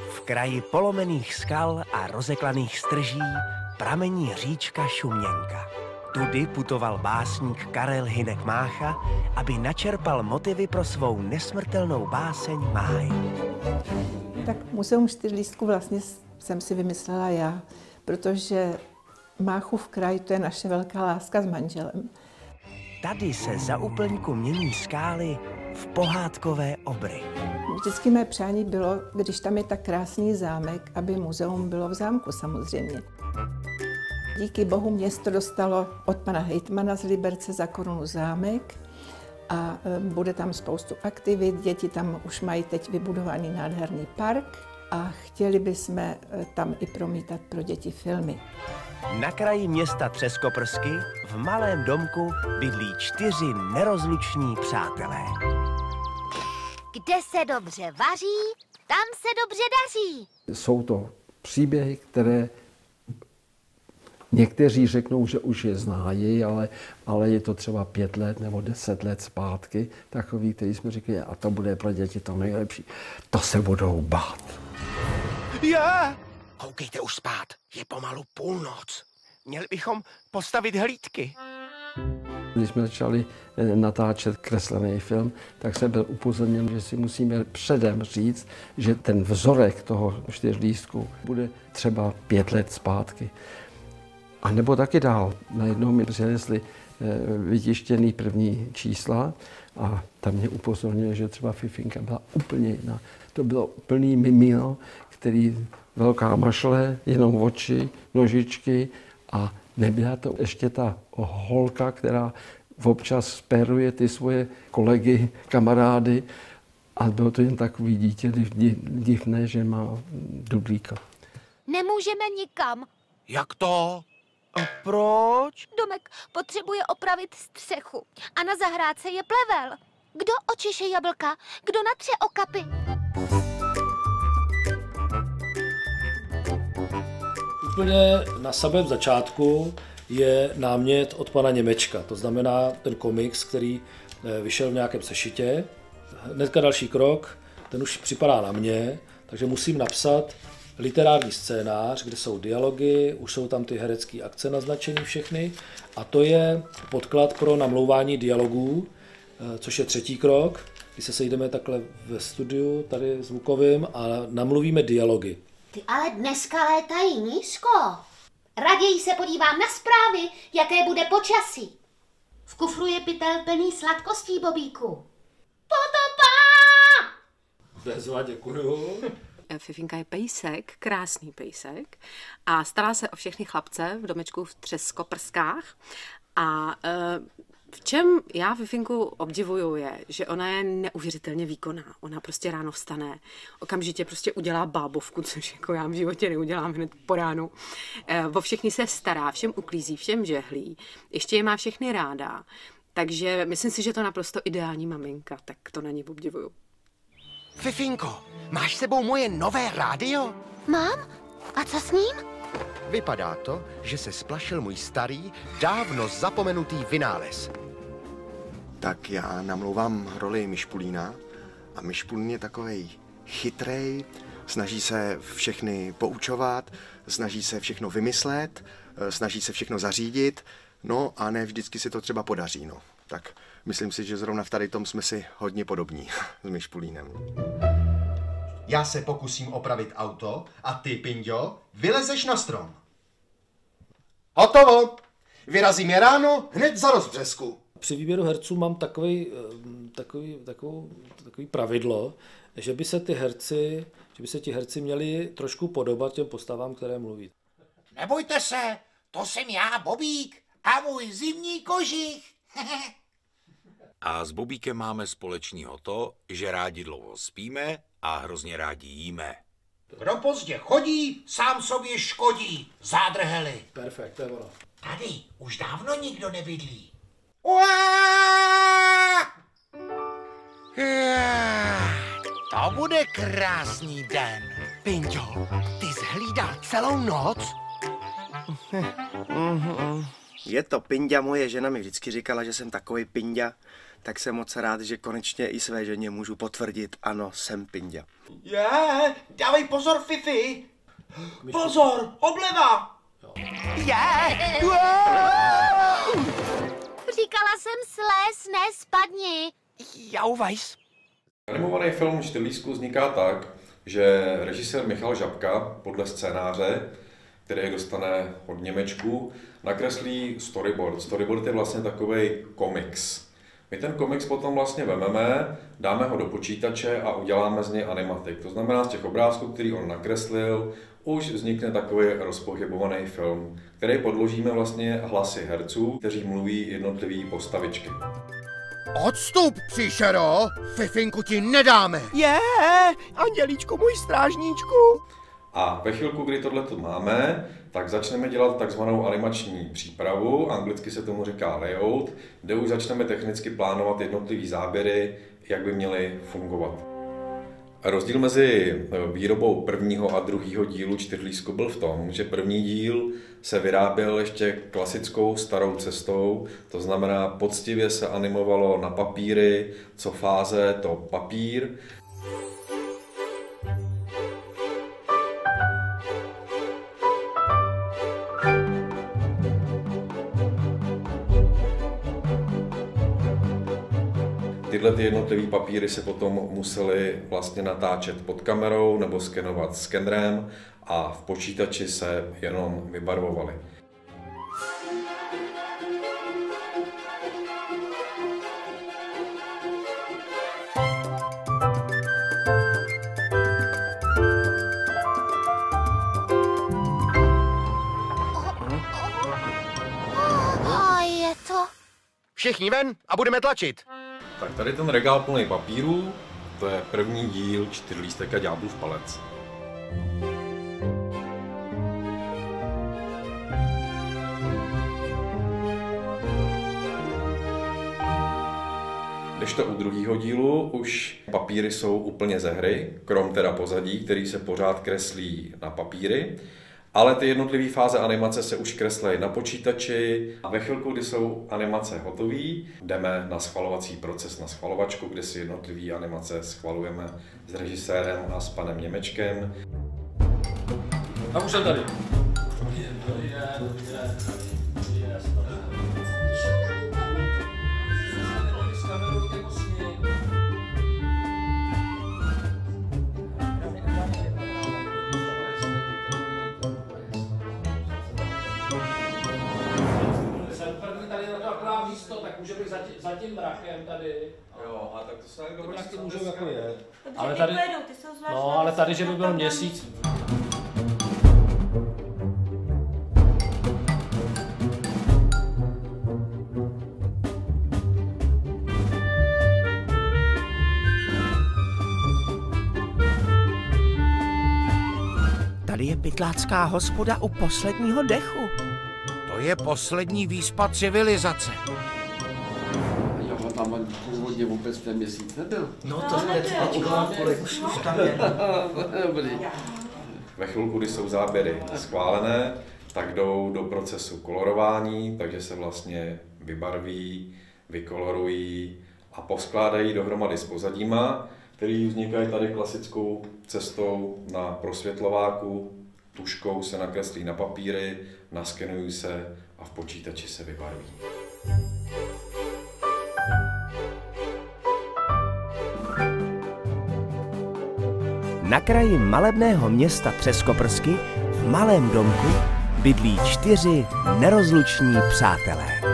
V kraji polomených skal a rozeklaných strží pramení říčka Šuměnka. Tudy putoval básník Karel Hynek Mácha, aby načerpal motivy pro svou nesmrtelnou báseň Máj. Tak Muzeum 4 lístků vlastně jsem si vymyslela já, protože Máchův kraj, to je naše velká láska s manželem. Tady se za úplňku mění skály v pohádkové obry. Vždycky mé přání bylo, když tam je tak krásný zámek, aby muzeum bylo v zámku samozřejmě. Díky bohu město dostalo od pana hejtmana z Liberce za korunu zámek a bude tam spoustu aktivit. Děti tam už mají teď vybudovaný nádherný park a chtěli bychom tam i promítat pro děti filmy. Na kraji města Třeskoprsky v malém domku bydlí 4 nerozluční přátelé. Kde se dobře vaří, tam se dobře daří. Jsou to příběhy, které někteří řeknou, že už je znají, ale je to třeba 5 let nebo 10 let zpátky. Takový, který jsme řekli, a to bude pro děti to nejlepší. To se budou bát. Já! Koukejte už spát, je pomalu půlnoc. Měli bychom postavit hlídky. Když jsme začali natáčet kreslený film, tak jsem byl upozorněn, že si musíme předem říct, že ten vzorek toho 4 lístků bude třeba 5 let zpátky. A nebo taky dál. Najednou mi přinesli vytištěný první čísla a tam mě upozornili, že třeba Fifinka byla úplně jiná. To bylo plný mimino, který velká mašle, jenom oči, nožičky a nebyla to ještě ta holka, která občas speruje ty svoje kolegy, kamarády a bylo to jen takový dítě divné, že má dudlíka. Nemůžeme nikam. Jak to? A proč? Domek potřebuje opravit střechu a na zahrádce je plevel. Kdo očiše jablka? Kdo natře okapy? Úplně na samém začátku je námět od pana Němečka. To znamená ten komiks, který vyšel v nějakém sešitě. Hnedka další krok, ten už připadá na mě, takže musím napsat literární scénář, kde jsou dialogy, už jsou tam ty herecké akce naznačeny všechny a to je podklad pro namlouvání dialogů, což je 3. krok, kdy se sejdeme takhle ve studiu, tady zvukovým a namluvíme dialogy. Ty ale dneska létají nízko. Raději se podívám na zprávy, jaké bude počasí. V kufru je pytel plný sladkostí, Bobíku. Potopa! Bezva, děkuju. Fifinka je pejsek, krásný pejsek a stará se o všechny chlapce v domečku v Třeskoprskách a v čem já Fifinku obdivuju je, že ona je neuvěřitelně výkonná. Ona prostě ráno vstane, okamžitě prostě udělá bábovku, což jako já v životě neudělám hned po ránu. O všechny se stará, všem uklízí, všem žehlí, ještě je má všechny ráda. Takže myslím si, že to je naprosto ideální maminka, tak to na ní obdivuju. Fifinko, máš s sebou moje nové rádio? Mám? A co s ním? Vypadá to, že se splašil můj starý, dávno zapomenutý vynález. Tak já namlouvám roli Myšpulína a Myšpulín je takovej chytrej, snaží se všechny poučovat, snaží se všechno vymyslet, snaží se všechno zařídit, no a ne vždycky si to třeba podaří, no. Tak myslím si, že zrovna v tady tom jsme si hodně podobní s Myšpulínem. Já se pokusím opravit auto a ty, Pinďo, vylezeš na strom. Hotovo! Vyrazím je ráno hned za rozbřesku. Při výběru herců mám takový pravidlo, že by se ti herci měli trošku podobat těm postavám, které mluví. Nebojte se, to jsem já, Bobík, a můj zimní kožich. A s Bobíkem máme společného to, že rádi dlouho spíme a hrozně rádi jíme. Kdo pozdě chodí, sám sobě škodí. Zádrheli. Perfekt, to je ono. Tady už dávno nikdo nebydlí. To bude krásný den. Pinďo, ty jsi hlídal celou noc? Je to Pinďa, moje žena mi vždycky říkala, že jsem takový Pinďa, tak jsem moc rád, že konečně i své ženě můžu potvrdit, ano, jsem Pinďa. Dávej pozor, Fifi! Pozor, obleva! Říkala jsem sléz, ne spadni. Jau, Weiss. Animovaný film Čtyřlístku vzniká tak, že režisér Michal Žabka podle scénáře, který dostane od Němečků, nakreslí storyboard. Storyboard je vlastně takový komiks. My ten komiks potom vlastně vememe, dáme ho do počítače a uděláme z něj animatik. To znamená, z těch obrázků, který on nakreslil, už vznikne takový rozpohybovaný film, který podložíme vlastně hlasy herců, kteří mluví jednotlivý postavičky. Odstup, příšero! Fifinku ti nedáme! Andělíčku, můj strážníčku. A ve chvilku, kdy tohleto máme, tak začneme dělat takzvanou animační přípravu, anglicky se tomu říká layout, kde už začneme technicky plánovat jednotlivý záběry, jak by měly fungovat. Rozdíl mezi výrobou prvního a druhého dílu Čtyřlístku byl v tom, že první díl se vyráběl ještě klasickou starou cestou, to znamená poctivě se animovalo na papíry, co fáze to papír. Tyhle jednotlivé papíry se potom musely vlastně natáčet pod kamerou nebo skenovat skenerem a v počítači se jenom vybarvovaly. Je to... Všichni ven a budeme tlačit. Tak tady ten regál plný papíru, to je první díl Čtyřlístek a ďáblův palec. Kdežto u druhého dílu už papíry jsou úplně ze hry, krom teda pozadí, který se pořád kreslí na papíry. Ale ty jednotlivé fáze animace se už kreslí na počítači a ve chvilku, kdy jsou animace hotové, jdeme na schvalovací proces, na schvalovačku, kde si jednotlivé animace schvalujeme s režisérem a s panem Němečkem. A už jsem tady. Tak může být za tím mrakem tady. Jo, a tak to se jako mraky můžou jako je. Ale tady, no, ale tady, že by byl měsíc. Tady je pytlácká hospoda u posledního dechu. To je poslední výspa civilizace. Jo, tam původně vůbec ten měsíc nebyl. No to je teďka, kolik už tam je. Dobrý. Ve chvilku, kdy jsou záběry schválené, tak jdou do procesu kolorování, takže se vlastně vybarví, vykolorují a poskládají dohromady s pozadíma, který vznikají tady klasickou cestou na prosvětlováku, tužkou se nakreslí na papíry, naskenují se a v počítači se vybarví. Na kraji malebného města Třeskoprsky v malém domku bydlí 4 nerozluční přátelé.